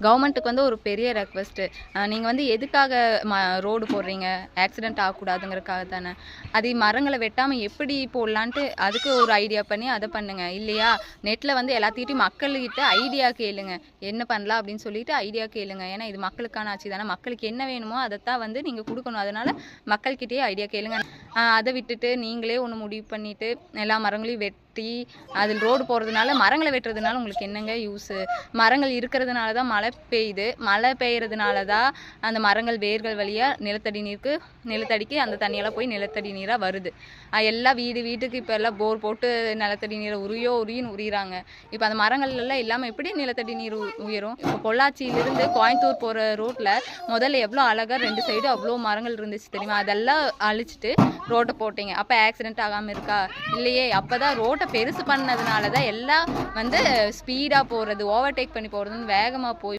கவர்மெண்ட்டுக்கு வந்து ஒரு பெரிய ரெக்வெஸ்ட்டு, நீங்கள் வந்து எதுக்காக ரோடு போடுறீங்க? ஆக்சிடென்ட் ஆகக்கூடாதுங்கிறதுக்காக தானே. அது மரங்களை வெட்டாமல் எப்படி போடலான்ட்டு அதுக்கு ஒரு ஐடியா பண்ணி அதை பண்ணுங்க. இல்லையா, நெட்டில் வந்து எல்லாத்திட்டையும் மக்கள்கிட்ட ஐடியா கேளுங்க. என்ன பண்ணலாம் அப்படின்னு சொல்லிட்டு ஐடியா கேளுங்க. ஏன்னா இது மக்களுக்கான ஆட்சி தானே. மக்களுக்கு என்ன வேணுமோ அதைத்தான் வந்து நீங்கள் கொடுக்கணும். அதனால் மக்கள்கிட்டயே ஐடியா கேளுங்க. அதை விட்டுட்டு நீங்களே ஒன்று முடிவு பண்ணிவிட்டு எல்லா மரங்களையும் வெட்டி அதில் ரோடு போகிறதுனால, மரங்களை வெட்டுறதுனால உங்களுக்கு என்னங்க யூஸு? மரங்கள் இருக்கிறதுனால தான் மழை பெய்யுது. மழை பெய்யறதுனால தான் அந்த மரங்கள் வேர்கள் வழியாக நிலத்தடிக்கு அந்த தண்ணியெல்லாம் போய் நிலத்தடி நீராக வருது. எல்லாம் வீட்டுக்கு இப்போ எல்லாம் போர் போட்டு நிலத்தடி நீரை உரியின்னு உரியிறாங்க. இப்போ அந்த மரங்கள் எல்லாம் இல்லாமல் எப்படி நிலத்தடி நீர் உயரும்? இப்போ பொள்ளாச்சியிலிருந்து கோயம்புத்தூர் போகிற ரோட்டில் முதல்ல எவ்வளோ அழகாக 2 சைடும் அவ்வளோ மரங்கள் இருந்துச்சு தெரியுமா? அதெல்லாம் அழிச்சிட்டு ரோட்டை போட்டீங்க. அப்போ ஆக்சிடென்ட் ஆகாமல் இருக்கா? இல்லையே. அப்போ தான் ரோட்டை பெருசு பண்ணதுனால தான் எல்லாம் வந்து ஸ்பீடாக போகிறது, ஓவர்டேக் பண்ணி போகிறதுன்னு வேகமாக போய்